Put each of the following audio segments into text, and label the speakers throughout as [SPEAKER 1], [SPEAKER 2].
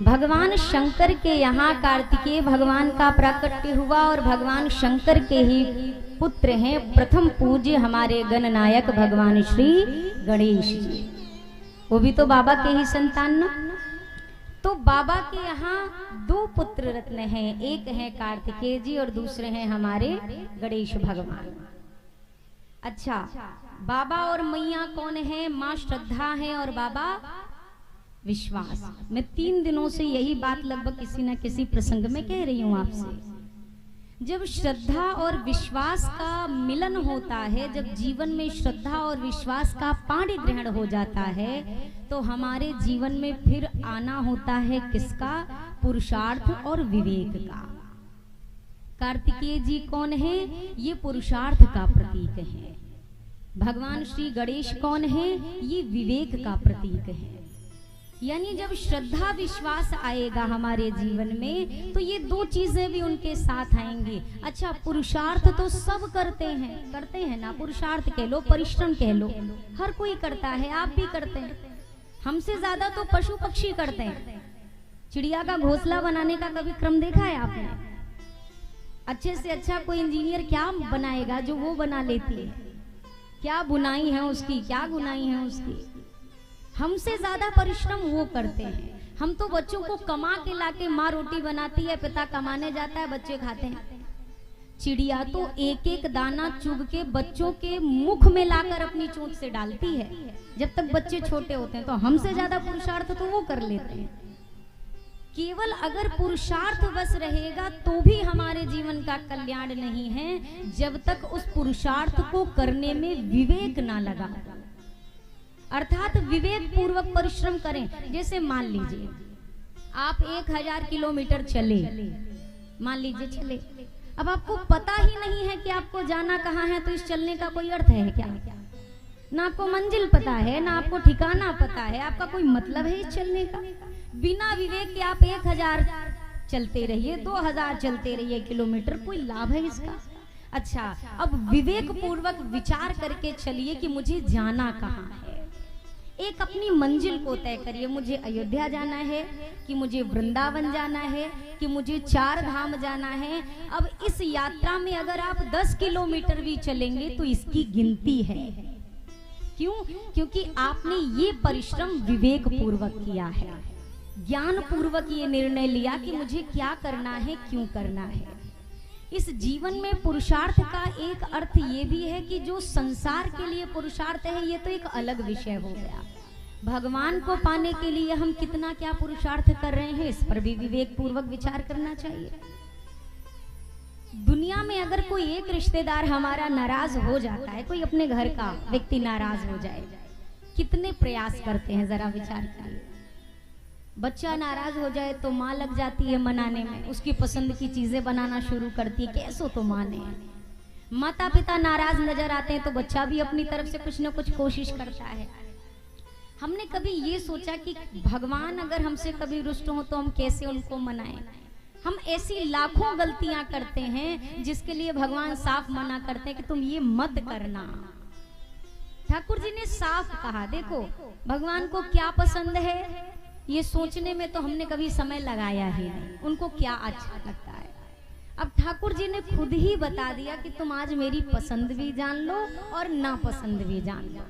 [SPEAKER 1] भगवान शंकर के यहाँ कार्तिकेय भगवान का प्राकट्य हुआ और भगवान शंकर के ही पुत्र हैं प्रथम पूज्य हमारे गणनायक भगवान श्री गणेश जी। वो भी तो बाबा के ही संतान ना। तो बाबा के यहाँ दो पुत्र रत्न हैं, एक है कार्तिकेय जी और दूसरे हैं हमारे गणेश भगवान। अच्छा, बाबा और मैया कौन है? माँ श्रद्धा है और बाबा विश्वास। मैं 3 दिनों से यही बात लगभग किसी न किसी प्रसंग में कह रही हूँ आपसे। जब श्रद्धा और विश्वास का मिलन होता है, जब जीवन में श्रद्धा और विश्वास का पाणी ग्रहण हो जाता है, तो हमारे जीवन में फिर आना होता है किसका? पुरुषार्थ और विवेक का। कार्तिकेय जी कौन है? ये पुरुषार्थ का प्रतीक है। भगवान श्री गणेश कौन है? ये विवेक का प्रतीक है। यानी जब श्रद्धा विश्वास आएगा हमारे जीवन में तो ये दो चीजें भी उनके साथ आएंगी। अच्छा, पुरुषार्थ तो सब करते हैं ना। पुरुषार्थ कह लो, परिश्रम कह लो, हर कोई करता है, आप भी करते हैं। हमसे ज्यादा तो पशु पक्षी करते हैं। चिड़िया का घोंसला बनाने का कभी क्रम देखा है आपने? अच्छे से अच्छा कोई इंजीनियर क्या बनाएगा जो वो बना लेती है? क्या बुनाई है उसकी, क्या गुनाई है उसकी। हमसे ज्यादा परिश्रम वो करते हैं। हम तो बच्चों को कमा के लाके, माँ रोटी बनाती है, पिता कमाने जाता है, बच्चे खाते हैं। चिड़िया तो एक एक दाना चुग के बच्चों के मुख में लाकर अपनी चोंच से डालती है जब तक बच्चे छोटे होते हैं। तो हमसे ज्यादा पुरुषार्थ तो वो कर लेते हैं। केवल अगर पुरुषार्थ बस रहेगा तो भी हमारे जीवन का कल्याण नहीं है, जब तक उस पुरुषार्थ को करने में विवेक ना लगा। अर्थात विवेक पूर्वक परिश्रम करें। जैसे मान लीजिए आप 1000 किलोमीटर चले, मान लीजिए चले, अब आपको पता ही नहीं है कि आपको जाना कहाँ है, तो इस चलने का कोई अर्थ है क्या? ना आपको मंजिल पता है, ना आपको ठिकाना पता है, आपका कोई मतलब है इस चलने का? बिना विवेक के आप 1000 चलते रहिए, 2000 चलते रहिए किलोमीटर, कोई लाभ है इसका? अच्छा, अब विवेक पूर्वक विचार करके चलिए कि मुझे जाना कहाँ है। एक अपनी मंजिल को तय करिए। मुझे अयोध्या जाना है, कि मुझे वृंदावन जाना है, कि मुझे 4 धाम जाना है। अब इस यात्रा में अगर आप 10 किलोमीटर भी चलेंगे तो इसकी गिनती है। क्यों? क्योंकि आपने ये परिश्रम विवेक पूर्वक किया है, ज्ञान पूर्वक ये निर्णय लिया कि मुझे क्या करना है, क्यों करना है। इस जीवन में पुरुषार्थ का एक अर्थ ये भी है कि जो संसार के लिए पुरुषार्थ है, ये तो एक अलग विषय हो गया। भगवान को पाने के लिए हम कितना क्या पुरुषार्थ कर रहे हैं, इस पर भी विवेक पूर्वक विचार करना चाहिए। दुनिया में अगर कोई एक रिश्तेदार हमारा नाराज हो जाता है, कोई अपने घर का व्यक्ति नाराज हो जाए, कितने प्रयास करते हैं, जरा विचार करिए। बच्चा नाराज हो जाए तो माँ लग जाती है मनाने में, उसकी पसंद की चीजें बनाना शुरू करती है, कैसो तो माने। माता पिता नाराज नजर आते हैं तो बच्चा भी अपनी तरफ से कुछ न कुछ कोशिश करता है। हमने कभी ये सोचा कि भगवान अगर हमसे कभी रुष्ट हो तो हम कैसे उनको मनाएं? हम ऐसी लाखों गलतियां करते हैं जिसके लिए भगवान साफ मना करते हैं कि तुम ये मत करना। ठाकुर जी ने साफ कहा, देखो भगवान को क्या पसंद है ये सोचने में तो हमने कभी समय लगाया ही नहीं, उनको क्या अच्छा लगता है। अब ठाकुर जी ने खुद ही बता दिया कि तुम आज मेरी पसंद भी जान लो और नापसंद भी जान लो।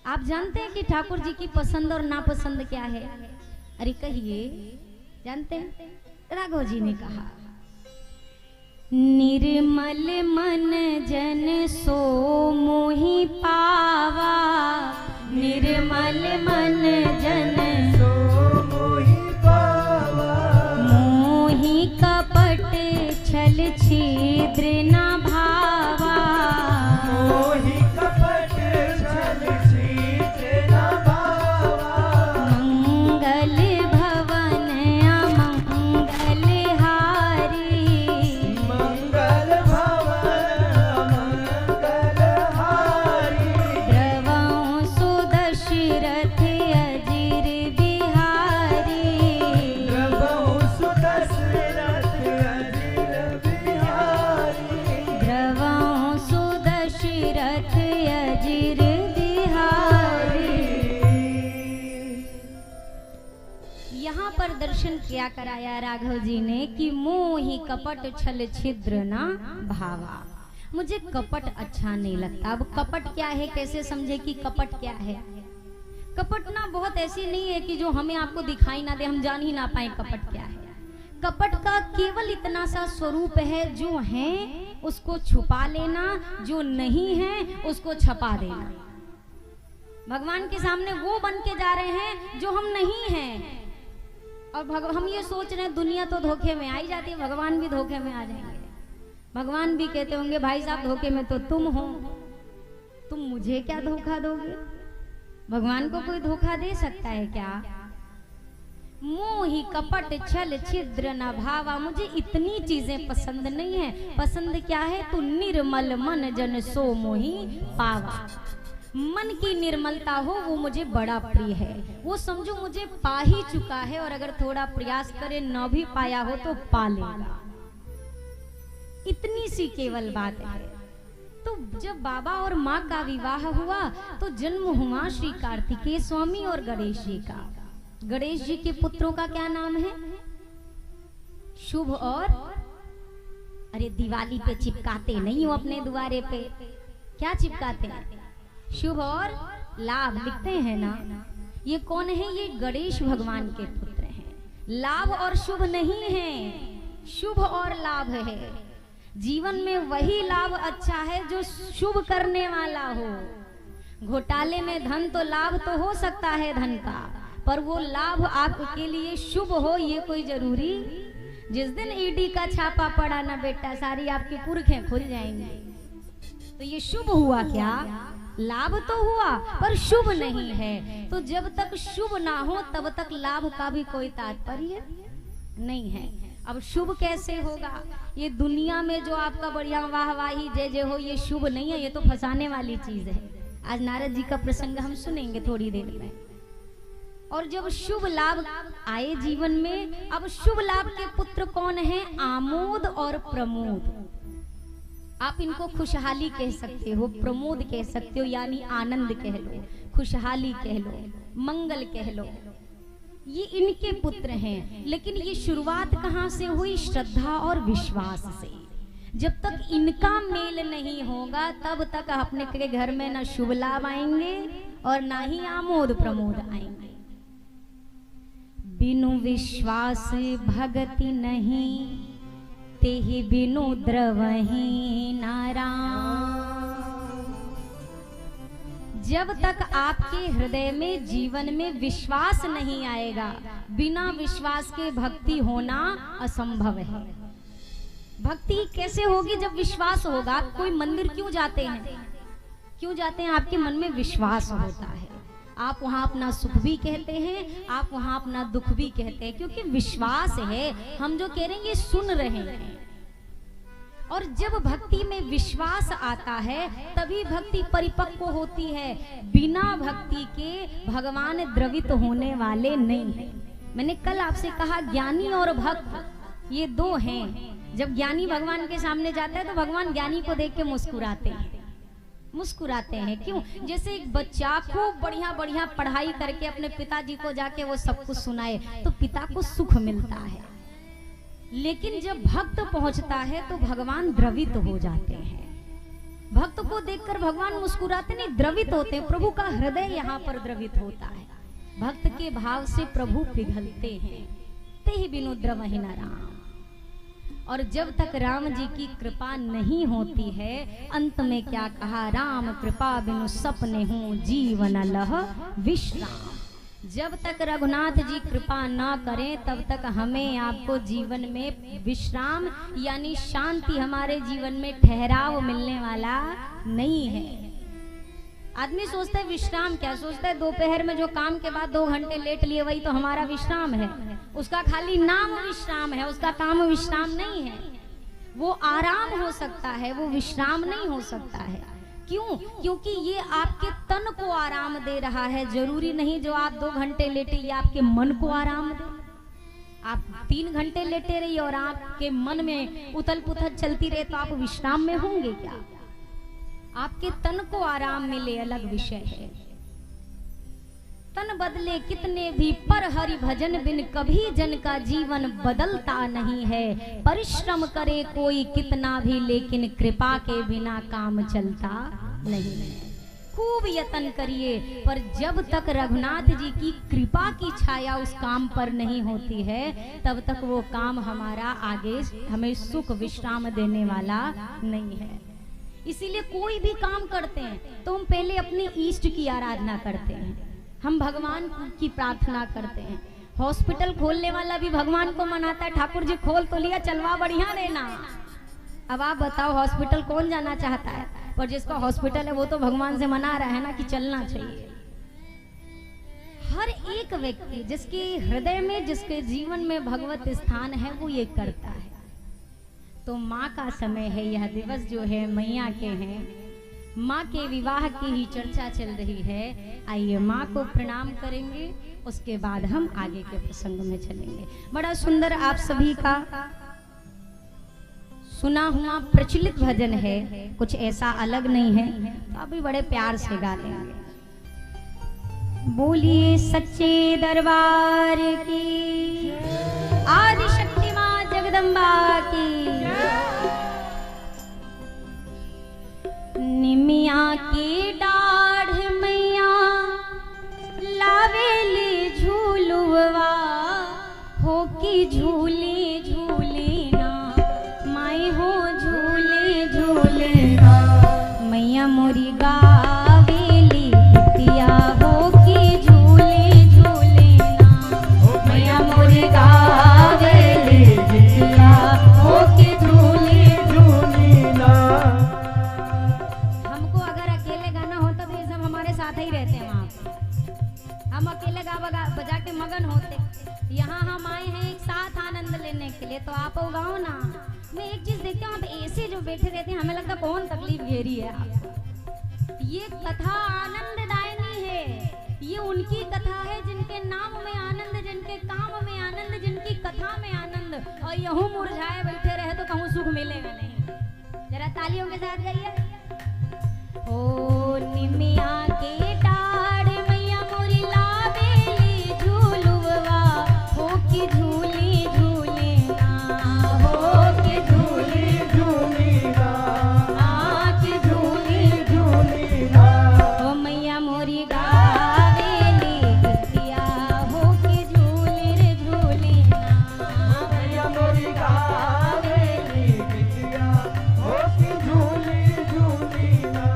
[SPEAKER 1] आप जानते हैं कि ठाकुर जी की पसंद और नापसंद क्या है? अरे कहिए, जानते हैं? राघव जी ने कहा, निर्मल मन जन सो मोहि पावा, निर्मल मन जन सो मोहि पावा, मोहि कपट छल छिद्र न भावा, मोहि कपट छल छिद्र न भावा, मंगल भवन अमंगल हारी, मंगल भवन अमंगल हारी, द्रवं सुदशरथ अजिर यहाँ पर दर्शन किया कराया राघव जी ने कि मोहि कपट छल छिद्र ना भावा। मुझे कपट अच्छा नहीं लगता। अब कपट क्या है, कैसे समझे कि कपट क्या है? कपट ना बहुत ऐसी नहीं है कि जो हमें आपको दिखाई ना दे, हम जान ही ना पाए कपट क्या है। कपट का केवल इतना सा स्वरूप है, जो है उसको छुपा लेना, जो नहीं है उसको छपा देना। भगवान के सामने वो बन के जा रहे हैं जो हम नहीं हैं। और हम ये सोच रहे हैं दुनिया तो धोखे में आई जाती है, भगवान भी धोखे में आ जाएंगे। भगवान भी कहते होंगे भाई साहब धोखे में तो तुम हो, तुम मुझे क्या धोखा दोगे? भगवान को कोई धोखा दे सकता है क्या? मोहि कपट छल छिद्र न भावा। मुझे इतनी चीजें पसंद नहीं है। पसंद क्या है? तू निर्मल मन जन सो मोहि पावा। मन की निर्मलता हो वो मुझे बड़ा प्रिय है। वो समझो मुझे पा ही चुका है, और अगर थोड़ा प्रयास करे न भी पाया हो तो पा लेगा। इतनी सी केवल बात है। तो जब बाबा और माँ का विवाह हुआ तो जन्म हुआ श्री कार्तिकेय स्वामी और गणेश जी का। गणेश जी के पुत्रों का क्या नाम है? शुभ और, अरे दिवाली पे चिपकाते नहीं हो अपने द्वारे पे, क्या चिपकाते हैं? शुभ और लाभ लिखते हैं ना। ये कौन है? ये गणेश भगवान के पुत्र हैं। लाभ और शुभ नहीं है, शुभ और लाभ है। जीवन में वही लाभ अच्छा है जो शुभ करने वाला हो। घोटाले में धन तो लाभ तो हो सकता है धन का, पर वो लाभ आपके लिए शुभ हो ये कोई जरूरी। जिस दिन ईडी का छापा पड़ा ना बेटा, सारी आपकी पुरखें खुल जाएंगी। तो ये शुभ हुआ क्या? लाभ तो हुआ पर शुभ नहीं है। तो जब तक शुभ ना हो तब तक लाभ का भी कोई तात्पर्य नहीं है। अब शुभ कैसे होगा? ये दुनिया में जो आपका बढ़िया वाहवाही जय जय हो, ये शुभ नहीं है, ये तो फंसाने वाली चीज है। आज नारद जी का प्रसंग हम सुनेंगे थोड़ी देर में। और जब शुभ लाभ आए जीवन में, अब शुभ लाभ के पुत्र कौन है? आमोद और प्रमोद। आप इनको खुशहाली कह सकते हो, प्रमोद कह सकते हो, यानी आनंद कह लो, खुशहाली कह लो, मंगल कह लो। ये इनके पुत्र हैं। लेकिन ये शुरुआत कहाँ से हुई? श्रद्धा और विश्वास से। जब तक इनका मेल नहीं होगा तब तक अपने के घर में न शुभ लाभ आएंगे और ना ही आमोद प्रमोद आएंगे। बिनु विश्वास भगति नहीं, तेहि बिनु द्रवहि नारायण। जब तक आपके हृदय में जीवन में विश्वास नहीं आएगा, बिना विश्वास के भक्ति होना असंभव है। भक्ति कैसे होगी? जब विश्वास होगा। आप कोई मंदिर क्यों जाते हैं? क्यों जाते हैं? आपके मन में विश्वास होता है। आप वहां अपना सुख भी कहते हैं, आप वहां अपना दुख भी कहते हैं, क्योंकि विश्वास है। हम जो कह रहे हैं ये सुन रहे हैं। और जब भक्ति में विश्वास आता है तभी भक्ति परिपक्व होती है। बिना भक्ति के भगवान द्रवित होने वाले नहीं है। मैंने कल आपसे कहा ज्ञानी और भक्त ये दो हैं। जब ज्ञानी भगवान के सामने जाता है तो भगवान ज्ञानी को देख के मुस्कुराते हैं। मुस्कुराते हैं क्यों? जैसे एक बच्चा खूब बढ़िया बढ़िया पढ़ाई करके अपने पिताजी को जाके वो सब कुछ सुनाए तो पिता को सुख मिलता है। लेकिन जब भक्त पहुंचता है तो भगवान द्रवित हो जाते हैं। भक्त को देखकर भगवान मुस्कुराते नहीं, द्रवित होते हैं। प्रभु का हृदय यहाँ पर द्रवित होता है। भक्त के भाव से प्रभु पिघलते हैं। तेहि बिनु द्रवहि न राम। और जब तक राम जी की कृपा नहीं होती है, अंत में क्या कहा? राम कृपा बिनु सपने हूँ जीवन लह विश्राम। जब तक रघुनाथ जी कृपा ना करें तब तक हमें आपको जीवन में विश्राम यानी शांति, हमारे जीवन में ठहराव मिलने वाला नहीं है। आदमी सोचता है विश्राम क्या? सोचता है दोपहर में जो काम के बाद 2 घंटे लेट लिए वही तो हमारा विश्राम है। उसका खाली नाम विश्राम है, उसका काम विश्राम नहीं है। वो आराम हो सकता है, वो विश्राम नहीं हो सकता है। क्यों? क्योंकि ये आपके तन को आराम दे रहा है। जरूरी नहीं जो आप 2 घंटे लेटे ये आपके मन को आराम दे। आप 3 घंटे लेटे रहिए और आपके मन में उथल पुथल चलती रहे तो आप विश्राम में होंगे क्या? आपके तन को आराम मिले अलग विषय है। तन बदले कितने भी पर हरि भजन बिन कभी जन का जीवन बदलता नहीं है। परिश्रम करे कोई कितना भी लेकिन कृपा के बिना काम चलता नहीं है। खूब यत्न करिए पर जब तक रघुनाथ जी की कृपा की छाया उस काम पर नहीं होती है तब तक वो काम हमारा आगे हमें सुख विश्राम देने वाला नहीं है। इसीलिए कोई भी काम करते हैं तो हम पहले अपने इष्ट की आराधना करते हैं, हम भगवान की प्रार्थना करते हैं। हॉस्पिटल खोलने वाला भी भगवान को मनाता है, ठाकुर जी खोल तो लिया, चलवा बढ़िया देना। अब आप बताओ हॉस्पिटल कौन जाना चाहता है, पर जिसका हॉस्पिटल है वो तो भगवान से मना रहा है ना कि चलना चाहिए। हर एक व्यक्ति जिसके हृदय में जिसके जीवन में भगवत स्थान है वो ये करता है। तो माँ का समय है, यह दिवस जो है मैया के हैं, माँ के विवाह की ही चर्चा चल रही है। आइए माँ को प्रणाम करेंगे, उसके बाद हम आगे के प्रसंग में चलेंगे। बड़ा सुंदर आप सभी का सुना हुआ प्रचलित भजन है, कुछ ऐसा अलग नहीं है, तो अभी बड़े प्यार से गा लेंगे। बोलिए सच्चे दरबार की, आदि शक्ति माँ जगदम्बा की। निमिया की डाढ़ मैया लावेली झूलुआ, हो की झूले झूले ना माई हो झूले झूले ना। मैया मोरी गावेली गीतिया, हो की झूले झूले ना। मैया मोरी गावेली गीतिया, हो की झूले झूले ना। हमको अगर अकेले गाना होता तो ये सब हमारे साथ ही रहते हैं वहाँ पे, हम अकेले गा बजा के मगन होते। यहाँ हम आए हैं एक साथ आनंद लेने के लिए, तो आप गाओ ना। मैं एक चीज देखती हूँ, आप ऐसे जो बैठे रहते हैं हमें लगता है कौन तकलीफ घेरी है आपको। ये कथा आनंददायिनी है, ये उनकी कथा है जिनके नाम में आनंद, जिनके काम में आनंद, जिनकी कथा में आनंद। और यूं मुरझाए बैठे रहे तो कहूँ सुख मिलेगा नहीं। जरा तालियों के साथ गाइए। ओ निमिया के डाढ़ मैया मोरी लावेली झूलुआ, हो की झूली झूले ना, हो की झूली झूली ना, आ की झूली झूली ना। ओ मैया मोरी गावेली गीतिया, हो की झूली रे झूली ना। मैया मोरी गावेली गीतिया, हो की झूली झूली ना।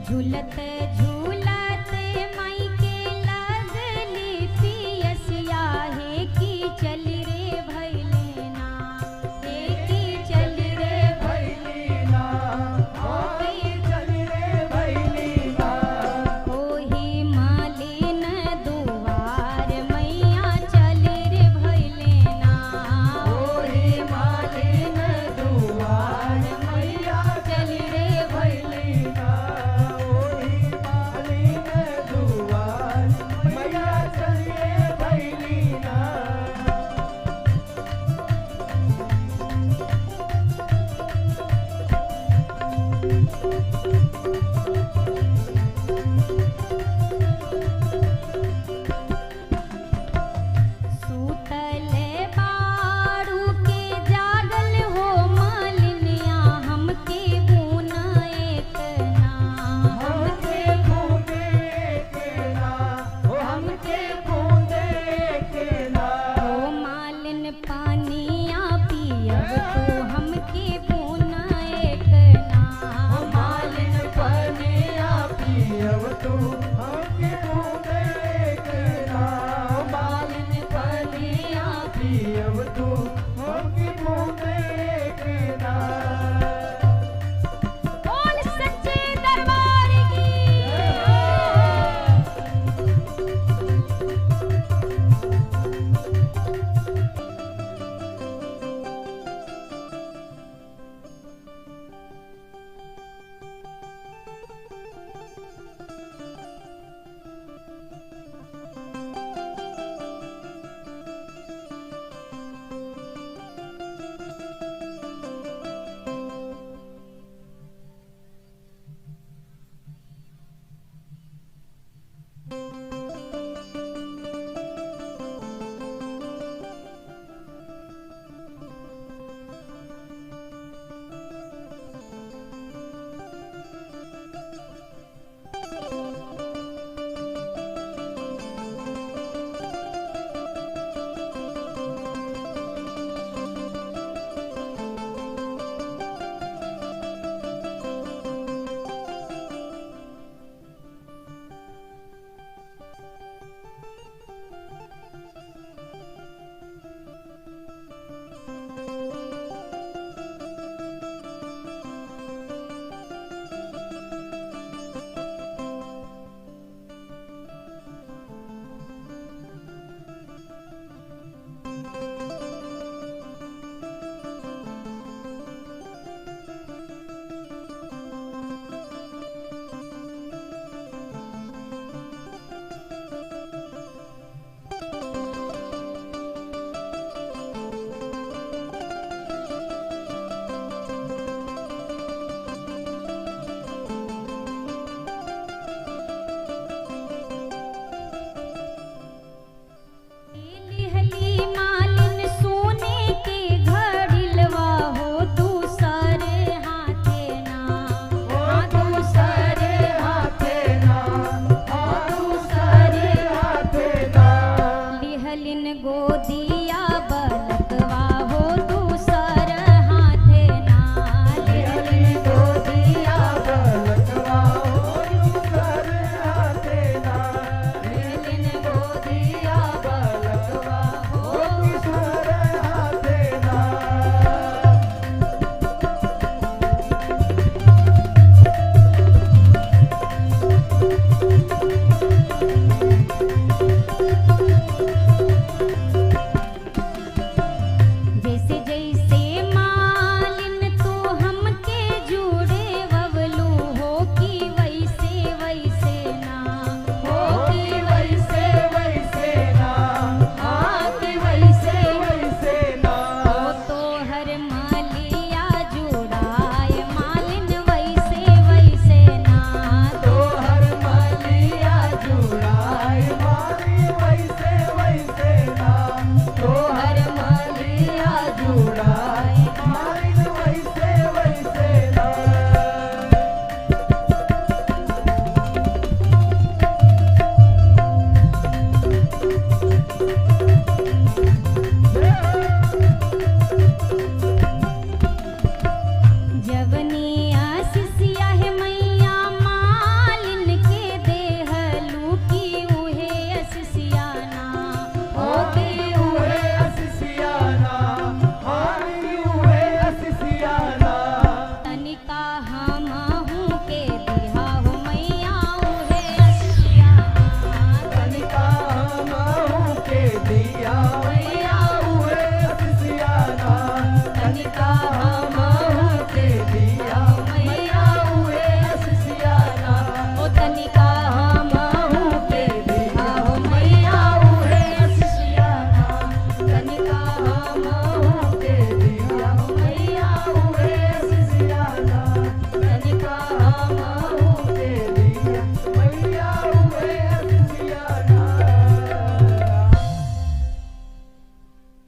[SPEAKER 1] झूलत झूलत माई के लगली पियसिया, हे की चल रे भैलेना, हे की चल रे भैलेना, हो की चल रे भैलेना। ओही मालिन दुआर मैया चल रे भैलेना, ओही मालिन दुआर मैया चल रे भैलेना। सूतल बाड़ू के जागल हो मालिनिया, हमके बून एक ना, हमके बून एक ना, हमके बून एक ना। ओ मालिन पानिया पियब तो हमके बून एक ना, मालिन पानिया पियब तो हमके बून एक ना, मालिन पानिया पियब तो हमके बून एक ना। बोल सच्चे दरबार की।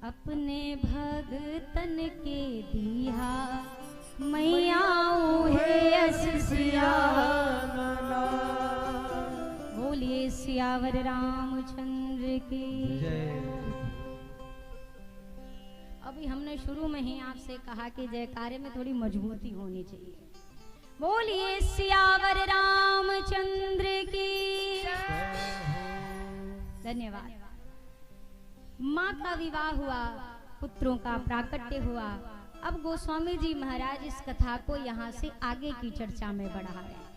[SPEAKER 1] अपने भगतन के दिया मैया उहे असिसिया। बोलिए सियावर रामचंद्र की। अभी हमने शुरू में ही आपसे कहा कि जयकारे में थोड़ी मजबूती होनी चाहिए। बोलिए सियावर रामचंद्र की। धन्यवाद। माँ का विवाह हुआ, पुत्रों का प्राकट्य हुआ। अब गोस्वामी जी महाराज इस कथा को यहाँ से आगे की चर्चा में बढ़ा रहे हैं।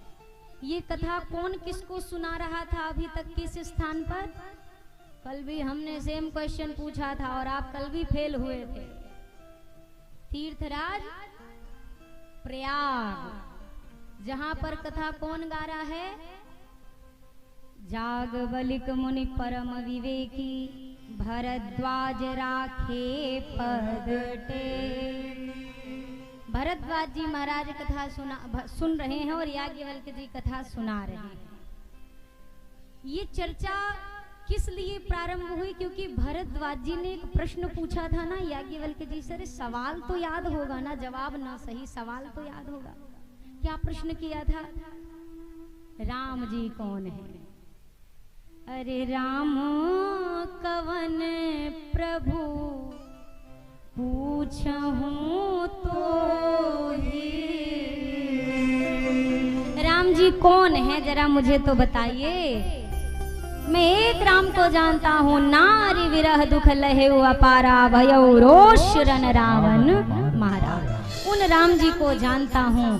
[SPEAKER 1] ये कथा कौन किसको सुना रहा था अभी तक किस स्थान पर? कल भी हमने सेम क्वेश्चन पूछा था और आप कल भी फेल हुए थे। तीर्थराज प्रयाग, जहां पर कथा कौन गा रहा है? जागवलिक मुनि परम विवेकी, भरद्वाज राखे पद टेक। भरद्वाज जी महाराज कथा सुन रहे हैं और याज्ञवल्क्य जी कथा सुना रहे हैं। ये चर्चा किस लिए प्रारंभ हुई? क्योंकि भरद्वाज जी ने एक प्रश्न पूछा था ना याज्ञवल्क्य जी से। सवाल तो याद होगा ना, जवाब ना सही, सवाल तो याद होगा। क्या प्रश्न किया था? राम जी कौन है? अरे राम कवन प्रभु पूछहूं तो ही। राम जी कौन है जरा मुझे तो बताइए। मैं एक राम को जानता हूँ, नारी विरह दुख लहे अपारा, भयउ रोष रन रावण मारा। उन राम जी को जानता हूँ,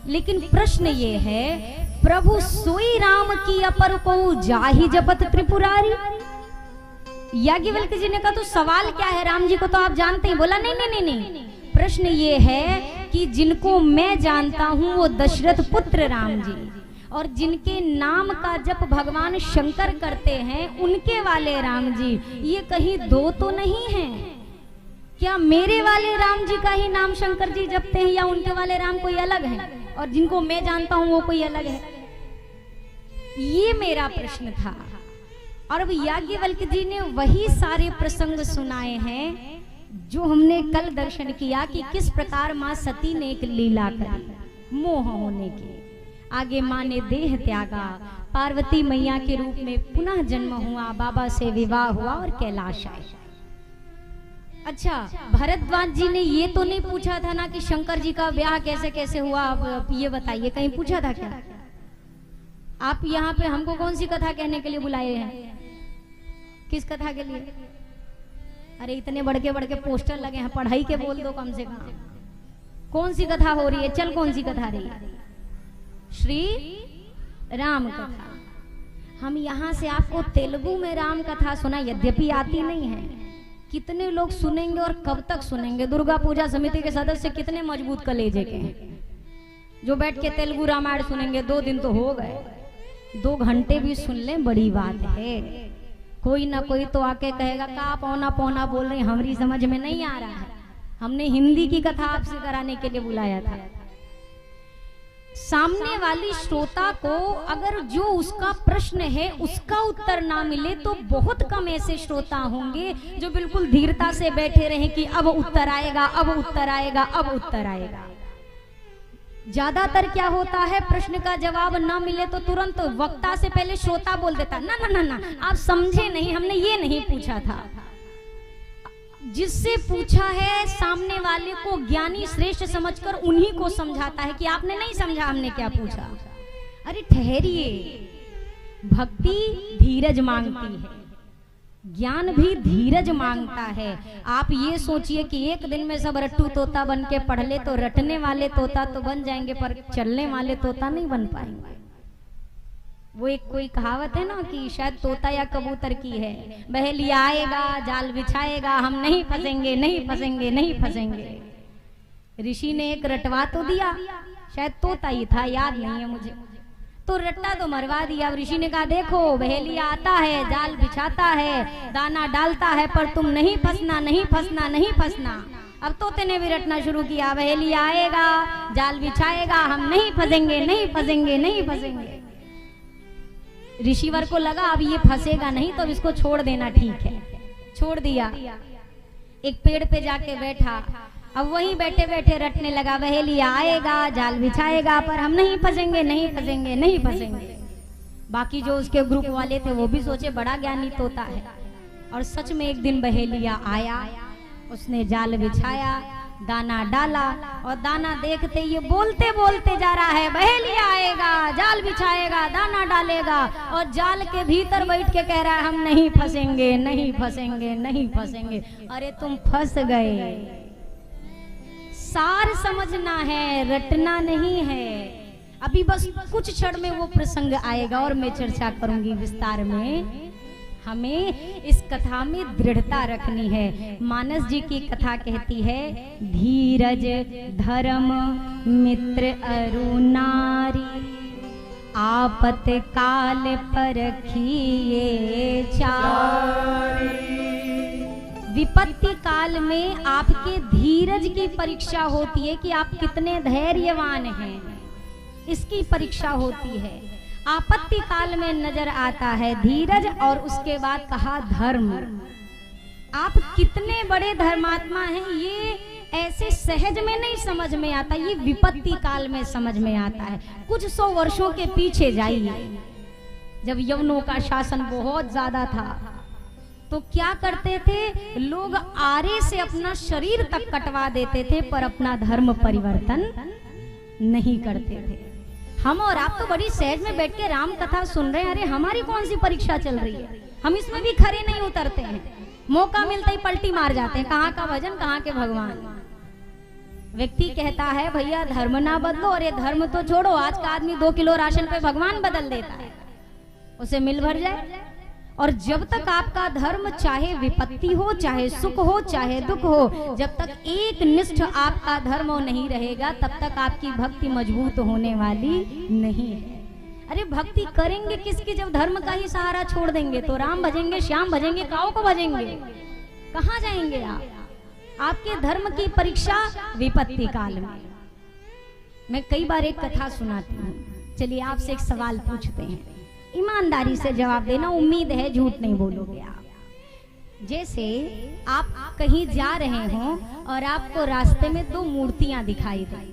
[SPEAKER 1] लेकिन प्रश्न ये है, प्रभु सोई राम की अपर को जाहि जपत त्रिपुरारी। याज्ञवल्क्य जी ने कहा तो सवाल क्या है, राम जी को तो आप जानते हैं। बोला नहीं नहीं नहीं नहीं, प्रश्न ये है कि जिनको मैं जानता हूँ वो दशरथ पुत्र राम जी, और जिनके नाम का जप भगवान शंकर करते हैं उनके वाले राम जी, ये कहीं दो तो नहीं हैं। क्या मेरे वाले राम जी का ही नाम शंकर जी जपते हैं या उनके वाले राम कोई अलग है और जिनको मैं जानता हूं वो कोई अलग है? ये मेरा प्रश्न था। और अब याज्ञवल्क्य जी ने वही सारे प्रसंग सुनाए हैं जो हमने कल दर्शन किया कि किस प्रकार मां सती ने एक लीला करी मोह होने की। आगे मां ने देह त्यागा, पार्वती मैया के रूप में पुनः जन्म हुआ, बाबा से विवाह हुआ और कैलाश आए। अच्छा, भरद्वाज जी ने ये तो नहीं पूछा था ना कि शंकर जी का ब्याह कैसे कैसे हुआ, आप ये बताइए, कहीं पूछा था क्या? आप यहाँ पे हमको कौन सी कथा कहने के लिए बुलाए हैं? किस कथा के लिए? अरे इतने बड़के पोस्टर लगे हैं, पढ़ाई के बोल दो कम से कम। कौन सी कथा हो रही है? चल कौन सी कथा रही है? श्री राम कथा। हम यहाँ से आपको तेलुगु में राम कथा सुना, यद्यपि आती नहीं है। कितने लोग सुनेंगे और कब तक सुनेंगे? दुर्गा पूजा समिति के सदस्य कितने मजबूत कलेजे के हैं जो बैठ के तेलुगु रामायण सुनेंगे। 2 दिन तो हो गए, 2 घंटे भी सुन लें बड़ी बात है। कोई ना कोई तो आके कहेगा का पौना पौना बोल रहे, हमारी समझ में नहीं आ रहा है। हमने हिंदी की कथा आपसे कराने के लिए बुलाया था। सामने वाली श्रोता को अगर जो उसका प्रश्न है उसका उत्तर ना मिले तो बहुत कम ऐसे श्रोता होंगे जो बिल्कुल धीरता से बैठे रहे कि अब उत्तर आएगा, अब उत्तर आएगा, अब उत्तर आएगा। ज्यादातर क्या होता है, प्रश्न का जवाब ना मिले तो तुरंत वक्ता से पहले श्रोता बोल देता, ना ना ना ना आप समझे नहीं, हमने ये नहीं पूछा था। जिससे पूछा है सामने वाले को ज्ञानी श्रेष्ठ समझकर उन्हीं को समझाता है कि आपने नहीं समझा हमने क्या पूछा। अरे ठहरिए, भक्ति धीरज मांगती है, ज्ञान भी धीरज मांगता है। आप ये सोचिए कि एक दिन में सब रट्टू तोता बन के पढ़ ले तो रटने वाले तोता तो बन जाएंगे पर चलने वाले तोता नहीं बन पाएंगे। वो एक कोई कहावत है ना कि शायद तोता या कबूतर की है, बहेलिया आएगा जाल बिछाएगा, हम नहीं फंसेंगे, नहीं फंसेंगे, नहीं फंसेंगे। ऋषि ने एक रटवा तो दिया, शायद तोता ही था, याद नहीं है मुझे। तो रट्टा तो मरवा दिया। अब ऋषि ने कहा देखो बहेलिया आता है, जाल बिछाता है, दाना डालता है, पर तुम नहीं फंसना, नहीं फंसना, नहीं फंसना। अब तोते ने भी रटना शुरू किया, बहेलिया आएगा, जाल बिछाएगा, हम नहीं फंसेंगे, नहीं फंसेंगे, नहीं फंसेंगे। ऋषिवर को लगा अब ये फंसेगा नहीं तो इसको छोड़ देना ठीक है। छोड़ दिया, एक पेड़ पे जाके बैठा। अब वहीं बैठे बैठे रटने लगा, बहेलिया आएगा, जाल बिछाएगा, पर हम नहीं फंसेंगे, नहीं फंसेंगे, नहीं फंसेंगे। बाकी जो उसके ग्रुप वाले थे वो भी सोचे बड़ा ज्ञानी तोता है। और सच में एक दिन बहेलिया आया, उसने जाल बिछाया, दाना डाला, और दाना देखते ये बोलते बोलते जा रहा है, बहेलिया आएगा, जाल बिछाएगा, दाना डालेगा, और जाल के भीतर बैठ के कह रहा है हम नहीं फंसेंगे, नहीं फंसेंगे, नहीं फंसेंगे। अरे तुम फंस गए। सार समझना है, रटना नहीं है। अभी बस कुछ क्षण में वो प्रसंग आएगा और मैं चर्चा करूंगी विस्तार में। हमें इस कथा में दृढ़ता रखनी है। मानस जी की कथा कहती है, धीरज धर्म मित्र अरु नारी, आपत काल परखिए चारी। विपत्ति काल में आपके धीरज की परीक्षा होती है कि आप कितने धैर्यवान हैं, इसकी परीक्षा होती है। आपत्ति काल में नजर आता है धीरज, और उसके बाद कहा धर्म। आप कितने बड़े धर्मात्मा हैं ये ऐसे सहज में नहीं समझ में आता, ये विपत्ति काल में समझ में आता है। कुछ 100 वर्षों के पीछे जाइए, जब यवनों का शासन बहुत ज्यादा था तो क्या करते थे लोग, आरे से अपना शरीर तक कटवा देते थे पर अपना धर्म परिवर्तन नहीं करते थे। हम और आप तो बड़ी सहज में बैठ के राम कथा सुन रहे हैं, अरे हमारी कौन सी परीक्षा चल रही है, हम इसमें भी खरे नहीं उतरते हैं। मौका मिलता ही पलटी मार जाते हैं, कहाँ का भजन कहाँ के भगवान। व्यक्ति कहता है भैया धर्म ना बदलो, और ये धर्म तो छोड़ो, आज का आदमी 2 किलो राशन पे भगवान बदल देता है, उसे मिल भर जाए। और जब तक आपका धर्म, चाहे विपत्ति हो, चाहे सुख हो, चाहे दुख हो, जब तक एक निष्ठ आपका धर्म नहीं रहेगा तब तक आपकी भक्ति मजबूत होने वाली नहीं है। अरे भक्ति करेंगे किसकी जब धर्म का ही सहारा छोड़ देंगे? तो राम भजेंगे, श्याम भजेंगे, काऊ को भजेंगे, कहाँ जाएंगे आप? आपके धर्म की परीक्षा विपत्ति काल में। मैं कई बार एक कथा सुनाती हूँ, चलिए आपसे एक सवाल पूछते हैं, ईमानदारी से जवाब देना, उम्मीद है झूठ नहीं बोलोगे आप। जैसे आप कहीं जा रहे हो और आपको रास्ते में 2 मूर्तियां दिखाई दें।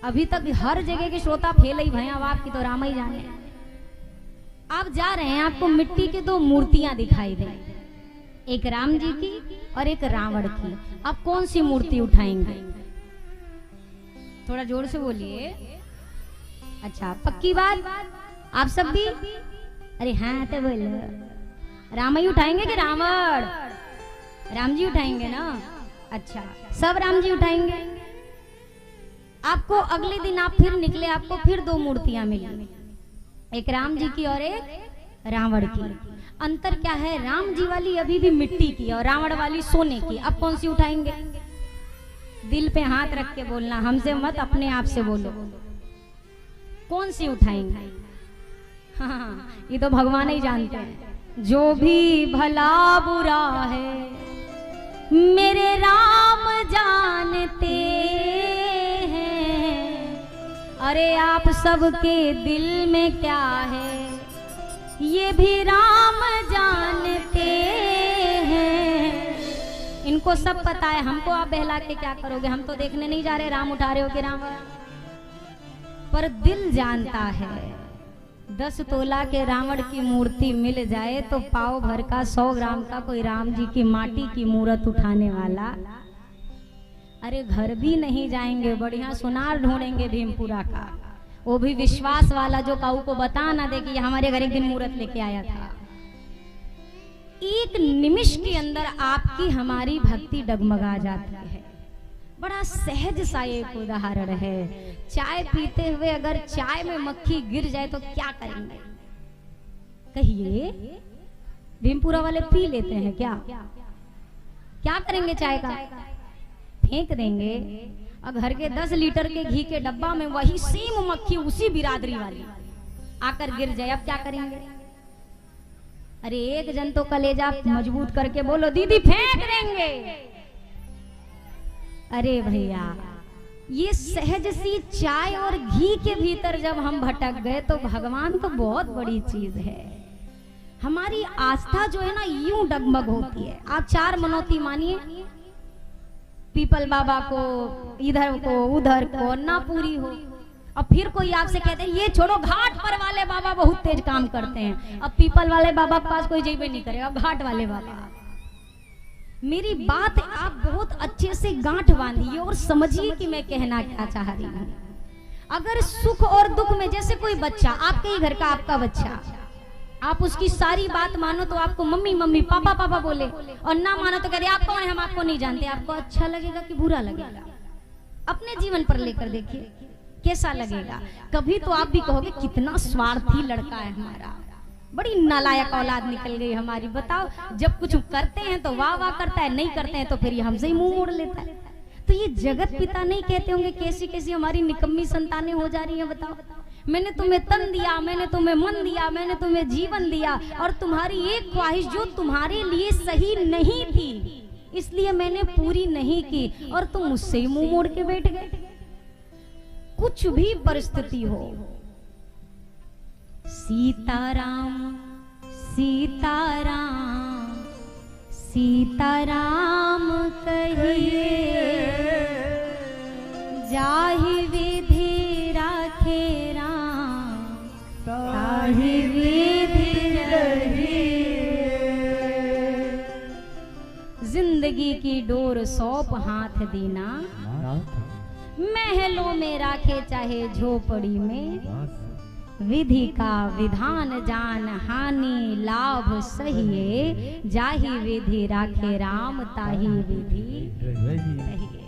[SPEAKER 1] अभी तक हर जगह के श्रोता फेल ही भैया, आपकी तो राम ही जाने। आप जा रहे हैं, आपको मिट्टी की 2 मूर्तियां दिखाई दें, एक राम जी की और एक रावण की। आप कौन सी मूर्ति उठाएंगे? थोड़ा जोर से बोलिए। अच्छा पक्की बात आप सब भी? अरे हाँ तो बोलो, राम ही उठाएंगे कि रावण? राम जी उठाएंगे ना? अच्छा सब राम जी उठाएंगे। आपको अगले दिन आप फिर निकले, आपको फिर 2 मूर्तियां मिली, एक राम जी की और एक रावण की। अंतर क्या है? राम जी वाली अभी भी मिट्टी की और रावण वाली सोने की। अब कौन सी उठाएंगे? दिल पे हाथ रख के बोलना, हमसे मत, अपने आप से बोलो, कौन सी उठाएंगे? हाँ ये तो भगवान ही जानते हैं। जो भी भला बुरा है मेरे राम जानते हैं, अरे आप सबके दिल में क्या है ये भी राम जानते हैं। इनको सब पता है, हमको आप बहला के क्या करोगे? हम तो देखने नहीं जा रहे राम उठा रहे हो कि रावण, पर दिल जानता है। 10 तोला के रावण की मूर्ति मिल जाए तो पाव भर का 100 ग्राम का कोई राम जी की माटी की मूर्त उठाने वाला, अरे घर भी नहीं जाएंगे, बढ़िया सुनार ढूंढेंगे भीमपुरा का, वो भी विश्वास वाला जो काऊ को बता ना दे कि हमारे घर एक दिन मूर्त लेके आया था। एक निमिष के अंदर आपकी हमारी भक्ति डगमगा जाती है। बड़ा सहज सा एक उदाहरण है। चाय पीते हुए अगर चाय में मक्खी गिर जाए तो क्या करेंगे? कहिए, भीमपुरा वाले पी लेते हैं क्या? क्या करेंगे? चाय का फेंक देंगे। और घर के 10 लीटर के घी के डब्बा में वही सेम मक्खी, उसी बिरादरी वाली, आकर गिर जाए, अब क्या करेंगे? अरे एक जन तो कलेजा मजबूत करके बोलो दीदी फेंक देंगे। अरे भैया, ये सहज सी चाय और घी के भीतर जब हम भटक गए तो भगवान तो बहुत बड़ी चीज है। हमारी आस्था जो है ना यूं डगमग होती है। आप 4 मनौती मानिए, पीपल बाबा को, इधर को, उधर को, ना पूरी हो। अब फिर कोई आपसे कहते हैं ये छोड़ो, घाट पर वाले बाबा बहुत तेज काम करते हैं। अब पीपल वाले बाबा के पास कोई जेबे नहीं करेगा, अब घाट वाले बाबा। मेरी बात आप बहुत अच्छे से गांठ बांधिए और समझिए कि मैं कहना क्या चाह रही हूँ। अगर सुख और दुख में, जैसे कोई बच्चा, आपके ही घर का आपका बच्चा, आप उसकी सारी बात मानो तो आपको मम्मी मम्मी पापा पापा बोले, और ना मानो तो कह दे आप कौन है, हम आपको नहीं जानते। आपको अच्छा लगेगा कि बुरा लगेगा? अपने जीवन पर लेकर देखिए कैसा लगेगा। कभी तो आप भी कहोगे कितना स्वार्थी लड़का है हमारा, बड़ी नालायक औलाद निकल गई हमारी। बताओ, जब कुछ करते हैं तो वाह वाह करता है, नहीं करते हैं तो फिर ये हमसे ही मुंह मोड़ लेता है। तो ये जगत पिता नहीं कहते होंगे कैसी कैसी हमारी निकम्मी संतानें हो जा रही हैं? बताओ, मैंने तुम्हें तन दिया, मैंने तुम्हें मन दिया, मैंने तुम्हें जीवन दिया, और तुम्हारी एक ख्वाहिश जो तुम्हारे लिए सही नहीं थी इसलिए मैंने पूरी नहीं की, और तुम मुझसे ही मुंह मोड़ के बैठ गए। कुछ भी परिस्थिति हो, सीताराम सीताराम सीताराम कहिए, जाहि विधि राखे राम, ताहि विधि रहिए। जिंदगी की डोर सौंप हाथ दीना, महलों में राखे चाहे झोपड़ी में, विधि का विधान जान हानि लाभ सहिए, जाहि विधि राखे राम ताहि विधि रहिए।